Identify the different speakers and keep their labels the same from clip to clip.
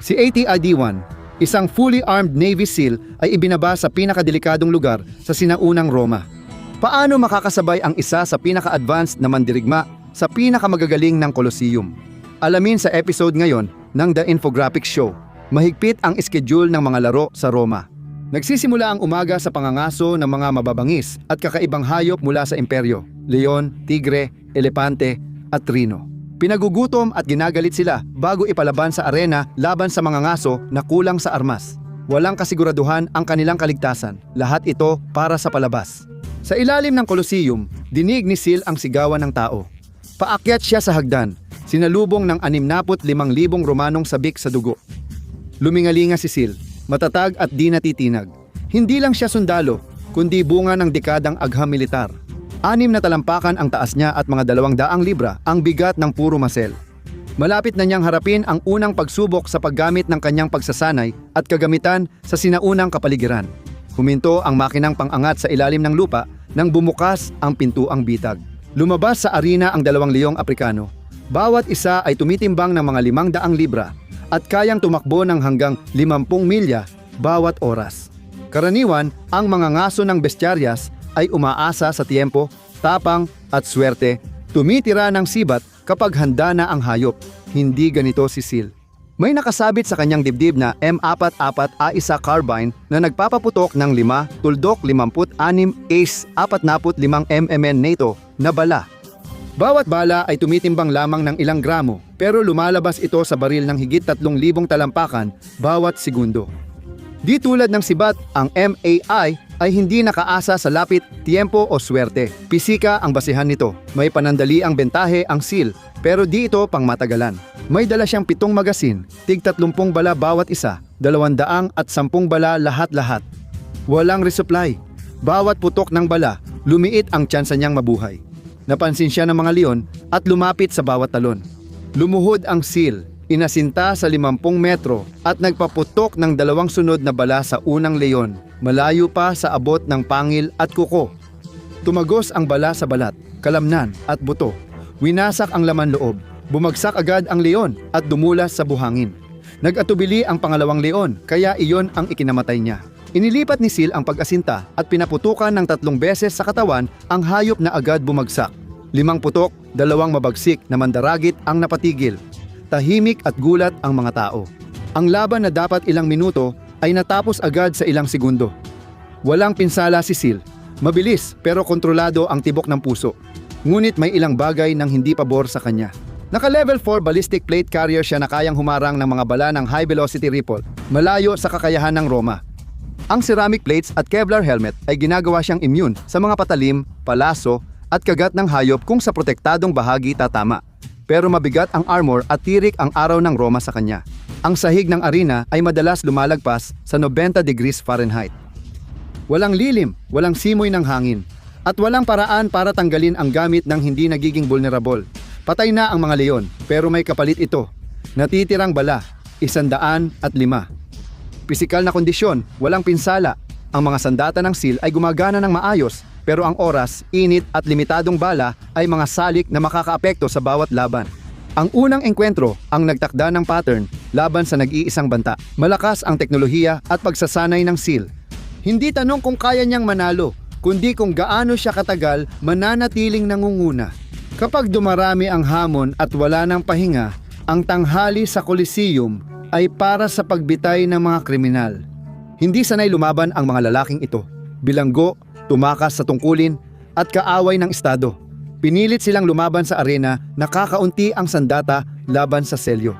Speaker 1: Si ATID-1, isang fully armed Navy SEAL ay ibinaba sa pinakadelikadong lugar sa sinaunang Roma. Paano makakasabay ang isa sa pinaka-advanced na mandirigma sa pinakamagagaling ng Colosseum? Alamin sa episode ngayon ng The Infographics Show. Mahigpit ang schedule ng mga laro sa Roma. Nagsisimula ang umaga sa pangangaso ng mga mababangis at kakaibang hayop mula sa imperyo: leon, tigre, elepante at rhino. Pinagugutom at ginagalit sila bago ipalaban sa arena laban sa mga ngaso na kulang sa armas. Walang kasiguraduhan ang kanilang kaligtasan. Lahat ito para sa palabas. Sa ilalim ng Colosseum, dinig ni Sil ang sigawan ng tao. Paakyat siya sa hagdan, sinalubong ng 65,000 Romanong sabik sa dugo. Lumingalinga si Sil, matatag at di natitinag. Hindi lang siya sundalo, kundi bunga ng dekadang agham militar. 6 na talampakan ang taas niya at mga 200 libra ang bigat ng puro masel. Malapit na niyang harapin ang unang pagsubok sa paggamit ng kanyang pagsasanay at kagamitan sa sinaunang kapaligiran. Huminto ang makinang pang-angat sa ilalim ng lupa nang bumukas ang pintuang bitag. Lumabas sa arena ang 2 leyong Aprikano. Bawat isa ay tumitimbang ng mga 500 libra at kayang tumakbo ng hanggang 50 milya bawat oras. Karaniwan, ang mga ngaso ng bestiaryas ay umaasa sa tiempo, tapang at swerte, tumitira ng sibat kapag handa na ang hayop. Hindi ganito si Sil. May nakasabit sa kanyang dibdib na M44A1 carbine na nagpapaputok ng 5.56 Ace 45 mm NATO na bala. Bawat bala ay tumitimbang lamang ng ilang gramo, pero lumalabas ito sa baril ng higit 3,000 talampakan bawat segundo. Di tulad ng sibat, ang MAI ay hindi nakaasa sa lapit, tiempo o swerte. Pisika ang basihan nito. May panandali ang bentahe ang Sil, pero di ito pangmatagalan. May dala siyang 7 magasin, tig 30 bala bawat isa, 210 bala lahat-lahat. Walang resupply. Bawat putok ng bala, lumiit ang tsansa niyang mabuhay. Napansin siya ng mga leon at lumapit sa bawat talon. Lumuhod ang Sil, inasinta sa 50 metro at nagpaputok ng 2 sunod na bala sa unang leon, malayo pa sa abot ng pangil at kuko. Tumagos ang bala sa balat, kalamnan at buto. Winasak ang laman loob. Bumagsak agad ang leon at dumulas sa buhangin. Nag-atubili ang pangalawang leon, kaya iyon ang ikinamatay niya. Inilipat ni Sil ang pag-asinta at pinaputukan ng 3 beses sa katawan ang hayop na agad bumagsak. 5 putok, 2 mabagsik na mandaragit ang napatigil. Tahimik at gulat ang mga tao. Ang laban na dapat ilang minuto ay natapos agad sa ilang segundo. Walang pinsala si Sil. Mabilis pero kontrolado ang tibok ng puso. Ngunit may ilang bagay nang hindi pabor sa kanya. Naka-level 4 ballistic plate carrier siya na kayang humarang ng mga bala ng high velocity rifle, malayo sa kakayahan ng Roma. Ang ceramic plates at Kevlar helmet ay ginagawa siyang immune sa mga patalim, palaso at kagat ng hayop kung sa protektadong bahagi tatama. Pero mabigat ang armor at tirik ang araw ng Roma sa kanya. Ang sahig ng arena ay madalas lumalagpas sa 90 degrees Fahrenheit. Walang lilim, walang simoy ng hangin, at walang paraan para tanggalin ang gamit ng hindi nagiging vulnerable. Patay na ang mga leon, pero may kapalit ito. Natitirang bala, 105. Pisikal na kondisyon, walang pinsala. Ang mga sandata ng Sil ay gumagana ng maayos, pero ang oras, init at limitadong bala ay mga salik na makakaapekto sa bawat laban. Ang unang engkwentro ang nagtakda ng pattern laban sa nag-iisang banta. Malakas ang teknolohiya at pagsasanay ng Sil. Hindi tanong kung kaya niyang manalo, kundi kung gaano siya katagal mananatiling nangunguna. Kapag dumarami ang hamon at wala ng pahinga, ang tanghali sa Colosseum ay para sa pagbitay ng mga kriminal. Hindi sanay lumaban ang mga lalaking ito. Bilanggo, tumakas sa tungkulin at kaaway ng estado. Pinilit silang lumaban sa arena na kakaunti ang sandata laban sa selyo.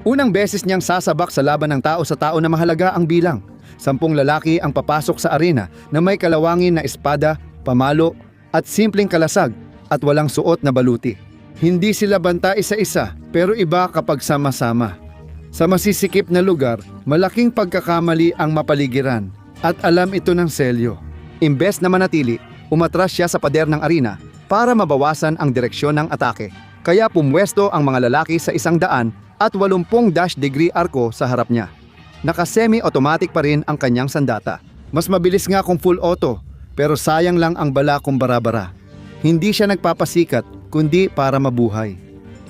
Speaker 1: Unang beses niyang sasabak sa laban ng tao sa tao na mahalaga ang bilang. 10 lalaki ang papasok sa arena na may kalawangin na espada, pamalo at simpleng kalasag at walang suot na baluti. Hindi sila banta isa-isa pero iba kapag sama-sama. Sa masisikip na lugar, malaking pagkakamali ang mapaligiran at alam ito ng selyo. Imbes na manatili, umatras siya sa pader ng arena para mabawasan ang direksyon ng atake. Kaya pumwesto ang mga lalaki sa 180 degree arko sa harap niya. Naka-semi-automatic pa rin ang kanyang sandata. Mas mabilis nga kung full auto, pero sayang lang ang bala kung bara-bara. Hindi siya nagpapasikat, kundi para mabuhay.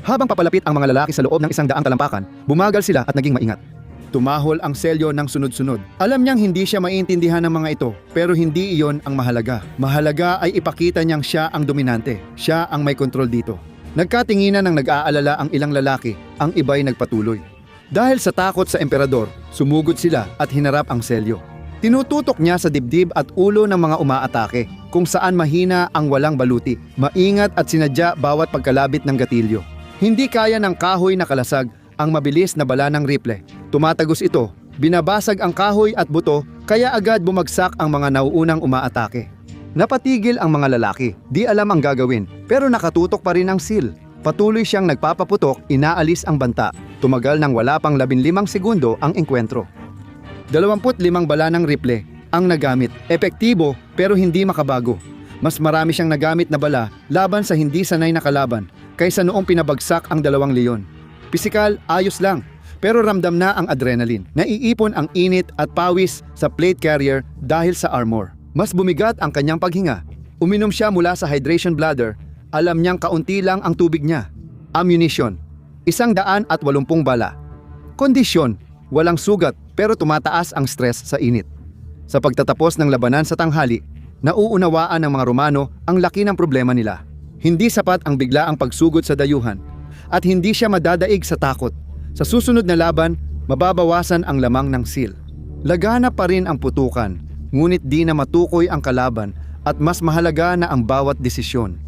Speaker 1: Habang papalapit ang mga lalaki sa loob ng 100 talampakan, bumagal sila at naging maingat. Tumahol ang Celyo ng sunod-sunod. Alam niyang hindi siya maintindihan ng mga ito, pero hindi iyon ang mahalaga. Mahalaga ay ipakita niyang siya ang dominante. Siya ang may kontrol dito. Nagkatinginan ng nag-aalala ang ilang lalaki, ang iba'y nagpatuloy. Dahil sa takot sa emperador, sumugod sila at hinarap ang Celyo. Tinututok niya sa dibdib at ulo ng mga umaatake, kung saan mahina ang walang baluti. Maingat at sinadya bawat pagkalabit ng gatilyo. Hindi kaya ng kahoy na kalasag ang mabilis na bala ng rifle. Tumatagos ito, binabasag ang kahoy at buto, kaya agad bumagsak ang mga nauunang umaatake. Napatigil ang mga lalaki, di alam ang gagawin, pero nakatutok pa rin ang seal. Patuloy siyang nagpapaputok, inaalis ang banta. Tumagal ng wala pang 15 segundo ang engkwentro. 25 bala ng rifle ang nagamit. Epektibo pero hindi makabago. Mas marami siyang nagamit na bala laban sa hindi sanay na kalaban kaysa noong pinabagsak ang 2 leon. Pisikal, ayos lang, pero ramdam na ang adrenaline. Naiipon ang init at pawis sa plate carrier dahil sa armor. Mas bumigat ang kanyang paghinga. Uminom siya mula sa hydration bladder. Alam niyang kaunti lang ang tubig niya. Ammunition, 180 bala. Kondisyon, walang sugat pero tumataas ang stress sa init. Sa pagtatapos ng labanan sa tanghali, nauunawaan ng mga Romano ang laki ng problema nila. Hindi sapat ang biglaang pagsugod sa dayuhan at hindi siya madadaig sa takot. Sa susunod na laban, mababawasan ang lamang ng seal. Lagana pa rin ang putukan, ngunit di na matukoy ang kalaban at mas mahalaga na ang bawat desisyon.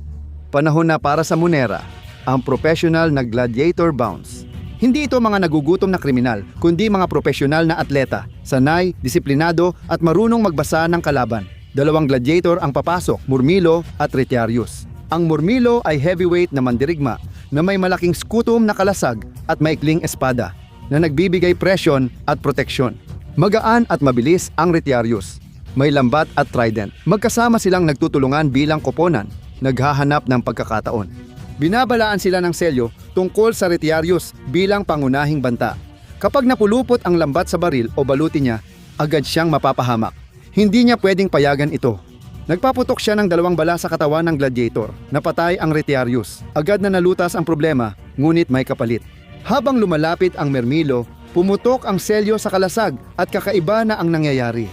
Speaker 1: Panahon na para sa Monera, ang professional na gladiator bounce. Hindi ito mga nagugutom na kriminal, kundi mga profesional na atleta, sanay, disiplinado at marunong magbasa ng kalaban. 2 gladiator ang papasok, Murmilo at Retiarius. Ang Murmilo ay heavyweight na mandirigma na may malaking skutom na kalasag at maikling espada na nagbibigay presyon at proteksyon. Magaan at mabilis ang Retiarius. May lambat at trident. Magkasama silang nagtutulungan bilang koponan, naghahanap ng pagkakataon. Binabalaan sila ng Celyo tungkol sa Retiarius bilang pangunahing banta. Kapag napulupot ang lambat sa baril o baluti niya, agad siyang mapapahamak. Hindi niya pwedeng payagan ito. Nagpaputok siya ng 2 bala sa katawan ng gladiator. Napatay ang Retiarius. Agad na nalutas ang problema, ngunit may kapalit. Habang lumalapit ang Mermilo, pumutok ang Celyo sa kalasag at kakaiba na ang nangyayari.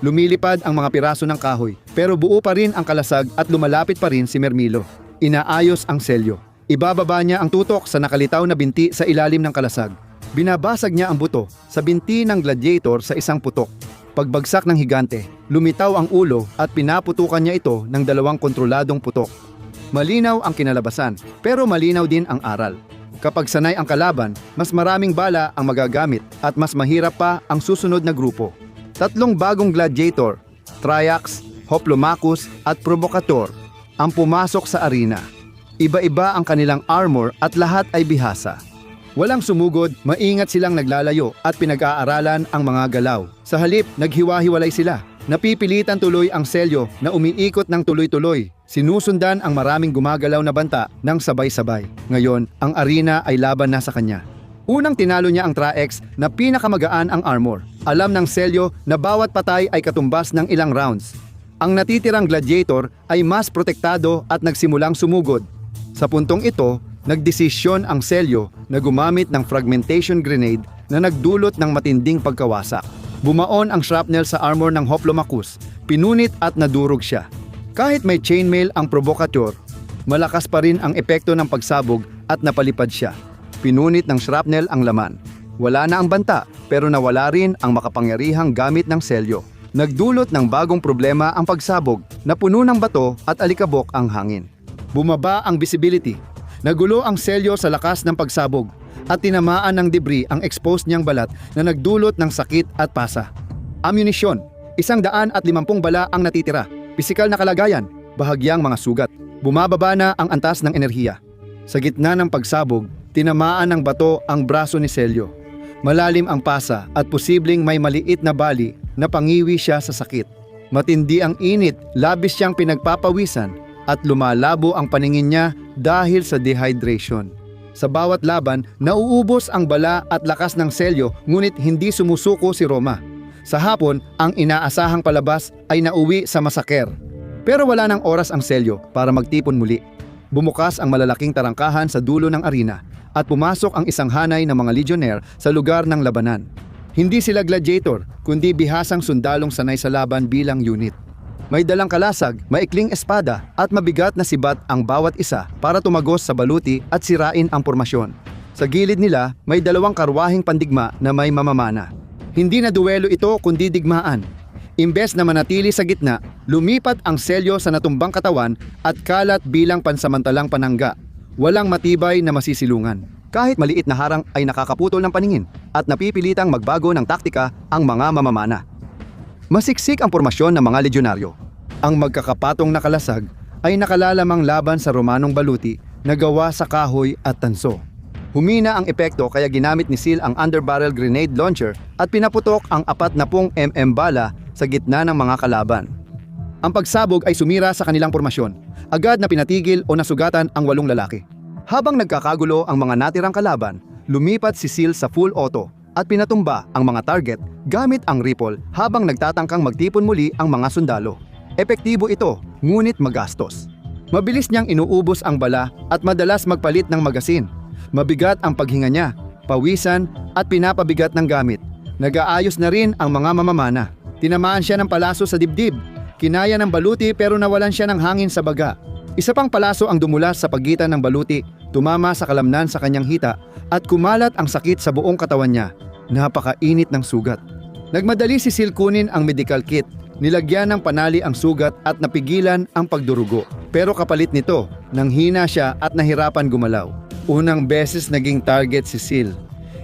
Speaker 1: Lumilipad ang mga piraso ng kahoy, pero buo pa rin ang kalasag at lumalapit pa rin si Mermilo. Inaayos ang Celyo. Ibababa niya ang tutok sa nakalitaw na binti sa ilalim ng kalasag. Binabasag niya ang buto sa binti ng gladiator sa isang putok. Pagbagsak ng higante, lumitaw ang ulo at pinaputukan niya ito ng 2 kontroladong putok. Malinaw ang kinalabasan, pero malinaw din ang aral. Kapag sanay ang kalaban, mas maraming bala ang magagamit at mas mahirap pa ang susunod na grupo. 3 bagong gladiator, Triax, Hoplomachus at Provocator, ang pumasok sa arena. Iba-iba ang kanilang armor at lahat ay bihasa. Walang sumugod, maingat silang naglalayo at pinag-aaralan ang mga galaw. Sa halip, naghiwa-hiwalay sila. Napipilitan tuloy ang Celyo na umiikot ng tuloy-tuloy. Sinusundan ang maraming gumagalaw na banta ng sabay-sabay. Ngayon, ang arena ay laban na sa kanya. Unang tinalo niya ang Traex na pinakamagaan ang armor. Alam ng Celyo na bawat patay ay katumbas ng ilang rounds. Ang natitirang gladiator ay mas protektado at nagsimulang sumugod. Sa puntong ito, nagdesisyon ang Celyo na gumamit ng fragmentation grenade na nagdulot ng matinding pagkawasak. Bumaon ang shrapnel sa armor ng Hoplomachus, pinunit at nadurog siya. Kahit may chainmail ang Provocator, malakas pa rin ang epekto ng pagsabog at napalipad siya. Pinunit ng shrapnel ang laman. Wala na ang banta, pero nawala rin ang makapangyarihang gamit ng Celyo. Nagdulot ng bagong problema ang pagsabog na puno ng bato at alikabok ang hangin. Bumaba ang visibility. Nagulo ang Celyo sa lakas ng pagsabog at tinamaan ng debris ang exposed niyang balat na nagdulot ng sakit at pasa. Ammunisyon, 150 bala ang natitira. Pisikal na kalagayan, bahagyang mga sugat. Bumababa na ang antas ng enerhiya. Sa gitna ng pagsabog, tinamaan ng bato ang braso ni Celyo. Malalim ang pasa at posibleng may maliit na bali na pangiwi siya sa sakit. Matindi ang init, labis siyang pinagpapawisan at lumalabo ang paningin niya dahil sa dehydration. Sa bawat laban, nauubos ang bala at lakas ng Celyo ngunit hindi sumusuko si Roma. Sa hapon, ang inaasahang palabas ay nauwi sa masaker. Pero wala nang oras ang Celyo para magtipon muli. Bumukas ang malalaking tarangkahan sa dulo ng arena at pumasok ang isang hanay ng mga legionnaire sa lugar ng labanan. Hindi sila gladiator, kundi bihasang sundalong sanay sa laban bilang unit. May dalang kalasag, maikling espada at mabigat na sibat ang bawat isa para tumagos sa baluti at sirain ang pormasyon. Sa gilid nila, may dalawang karwaheng pandigma na may mamamana. Hindi na duwelo ito kundi digmaan. Imbes na manatili sa gitna, lumipat ang selyo sa natumbang katawan at kalat bilang pansamantalang panangga. Walang matibay na masisilungan. Kahit maliit na harang ay nakakaputol ng paningin at napipilitang magbago ng taktika ang mga mamamana. Masiksik ang pormasyon ng mga ledyonaryo. Ang magkakapatong nakalasag ay nakalalamang laban sa Romanong baluti na gawa sa kahoy at tanso. Humina ang epekto kaya ginamit ni Sil ang underbarrel grenade launcher at pinaputok ang 40 mm bala sa gitna ng mga kalaban. Ang pagsabog ay sumira sa kanilang pormasyon. Agad na pinatigil o nasugatan ang 8 lalaki. Habang nagkakagulo ang mga natirang kalaban, lumipat si Sil sa full auto at pinatumba ang mga target gamit ang rifle habang nagtatangkang magtipon muli ang mga sundalo. Epektibo ito, ngunit magastos. Mabilis niyang inuubos ang bala at madalas magpalit ng magasin. Mabigat ang paghinga niya, pawisan at pinapabigat ng gamit. Nag-aayos na rin ang mga mamamana. Tinamaan siya ng palaso sa dibdib. Kinaya ng baluti pero nawalan siya ng hangin sa baga. Isa pang palaso ang dumulas sa pagitan ng baluti, tumama sa kalamnan sa kanyang hita at kumalat ang sakit sa buong katawan niya. Napakainit ng sugat. Nagmadali si Sil kunin ang medical kit. Nilagyan ng panali ang sugat at napigilan ang pagdurugo. Pero kapalit nito, nanghina siya at nahirapan gumalaw. Unang beses naging target si Sil.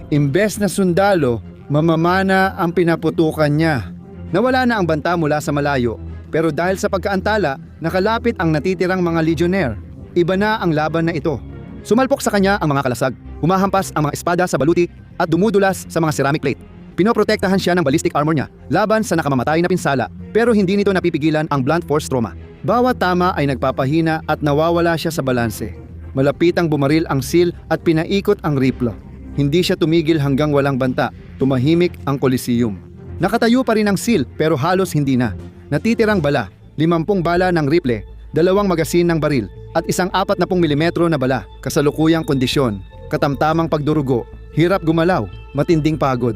Speaker 1: Imbes na sundalo, mamamana ang pinaputukan niya. Nawala na ang banta mula sa malayo, pero dahil sa pagkaantala, nakalapit ang natitirang mga legionnaire. Iba na ang laban na ito. Sumalpok sa kanya ang mga kalasag, humahampas ang mga espada sa baluti at dumudulas sa mga ceramic plate. Pinoprotektahan siya ng ballistic armor niya laban sa nakamamatay na pinsala, pero hindi nito napipigilan ang blunt force trauma. Bawat tama ay nagpapahina at nawawala siya sa balanse. Malapitang bumaril ang Sil at pinaikot ang rifle. Hindi siya tumigil hanggang walang banta. Tumahimik ang Coliseum. Nakatayo pa rin ang Sil pero halos hindi na. Natitirang bala, 50 bala ng rifle, 2 magasin ng baril at isang 40 mm na bala. Kasalukuyang kondisyon, katamtamang pagdurugo, hirap gumalaw, matinding pagod.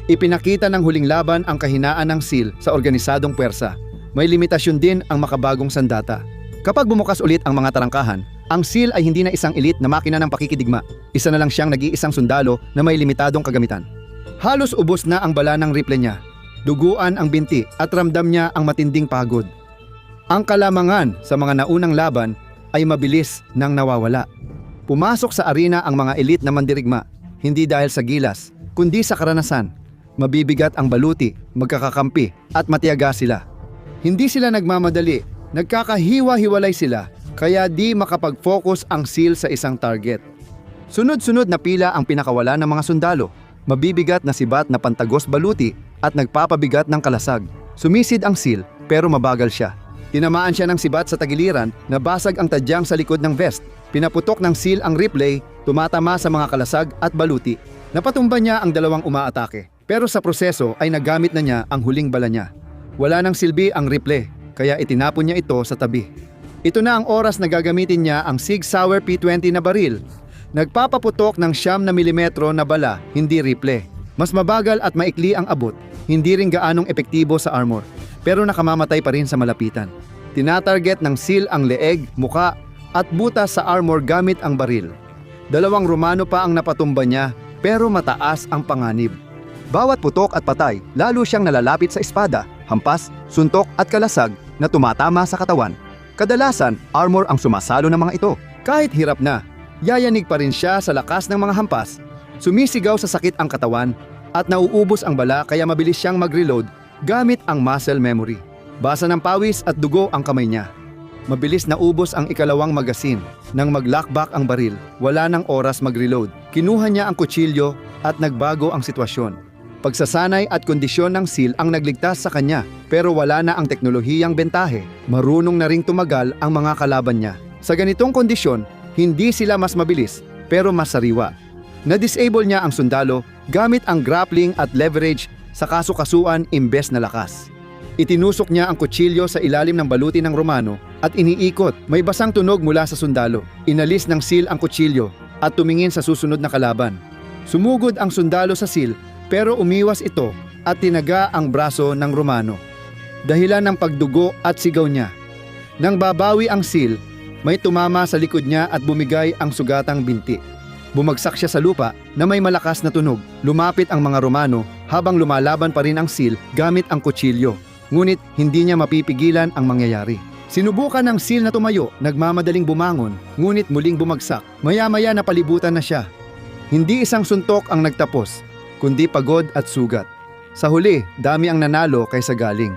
Speaker 1: Ipinakita ng huling laban ang kahinaan ng Sil sa organisadong puwersa. May limitasyon din ang makabagong sandata. Kapag bumukas ulit ang mga tarangkahan, ang Sil ay hindi na isang elite na makina ng pakikidigma. Isa na lang siyang nag-iisang sundalo na may limitadong kagamitan. Halos ubos na ang bala ng rifle niya. Duguan ang binti at ramdam niya ang matinding pagod. Ang kalamangan sa mga naunang laban ay mabilis nang nawawala. Pumasok sa arena ang mga elite na mandirigma, hindi dahil sa gilas, kundi sa karanasan. Mabibigat ang baluti, magkakakampi at matiyaga sila. Hindi sila nagmamadali, nagkakahiwa-hiwalay sila. Kaya di makapag-focus ang Sil sa isang target. Sunod-sunod na pila ang pinakawala ng mga sundalo. Mabibigat na sibat na pantagos baluti at nagpapabigat ng kalasag. Sumisid ang Sil pero mabagal siya. Tinamaan siya ng sibat sa tagiliran na basag ang tadyang sa likod ng vest. Pinaputok ng Sil ang replay, tumatama sa mga kalasag at baluti. Napatumba niya ang 2 umaatake. Pero sa proseso ay nagamit na niya ang huling bala niya. Wala nang silbi ang replay, kaya itinapon niya ito sa tabi. Ito na ang oras na gagamitin niya ang Sig Sauer P20 na baril. Nagpapaputok ng 9 mm na bala, hindi rifle. Mas mabagal at maikli ang abot, hindi rin gaanong epektibo sa armor, pero nakamamatay pa rin sa malapitan. Tinatarget ng Sil ang leeg, muka at butas sa armor gamit ang baril. 2 Romano pa ang napatumba niya, pero mataas ang panganib. Bawat putok at patay, lalo siyang nalalapit sa espada, hampas, suntok at kalasag na tumatama sa katawan. Kadalasan, armor ang sumasalo ng mga ito. Kahit hirap na, yayanig pa rin siya sa lakas ng mga hampas. Sumisigaw sa sakit ang katawan at nauubos ang bala kaya mabilis siyang mag-reload gamit ang muscle memory. Basa ng pawis at dugo ang kamay niya. Mabilis naubos ang ikalawang magasin. Nang mag-lockback ang baril, wala nang oras mag-reload. Kinuha niya ang kutsilyo at nagbago ang sitwasyon. Pagsasanay at kondisyon ng Sil ang nagligtas sa kanya, pero wala na ang teknolohiyang bentahe. Marunong na ring tumagal ang mga kalaban niya. Sa ganitong kondisyon, hindi sila mas mabilis, pero mas sariwa. Na-disable niya ang sundalo gamit ang grappling at leverage sa kasukasuan imbes na lakas. Itinusok niya ang kutsilyo sa ilalim ng baluti ng Romano at iniikot. May basang tunog mula sa sundalo. Inalis ng Sil ang kutsilyo at tumingin sa susunod na kalaban. Sumugod ang sundalo sa Sil Pero umiwas ito at tinaga ang braso ng Romano. Dahilan ng pagdugo at sigaw niya. Nang babawi ang SEAL, may tumama sa likod niya at bumigay ang sugatang binti. Bumagsak siya sa lupa na may malakas na tunog. Lumapit ang mga Romano habang lumalaban pa rin ang SEAL gamit ang kutsilyo. Ngunit hindi niya mapipigilan ang mangyayari. Sinubukan ng SEAL na tumayo, nagmamadaling bumangon, ngunit muling bumagsak. Maya-maya napalibutan na siya. Hindi isang suntok ang nagtapos, kundi pagod at sugat. Sa huli, dami ang nanalo kaysa galing.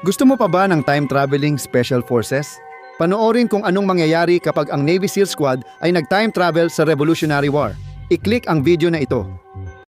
Speaker 1: Gusto mo pa ba ng time-traveling special forces? Panoorin kung anong mangyayari kapag ang Navy SEAL Squad ay nag-time travel sa Revolutionary War. I-click ang video na ito.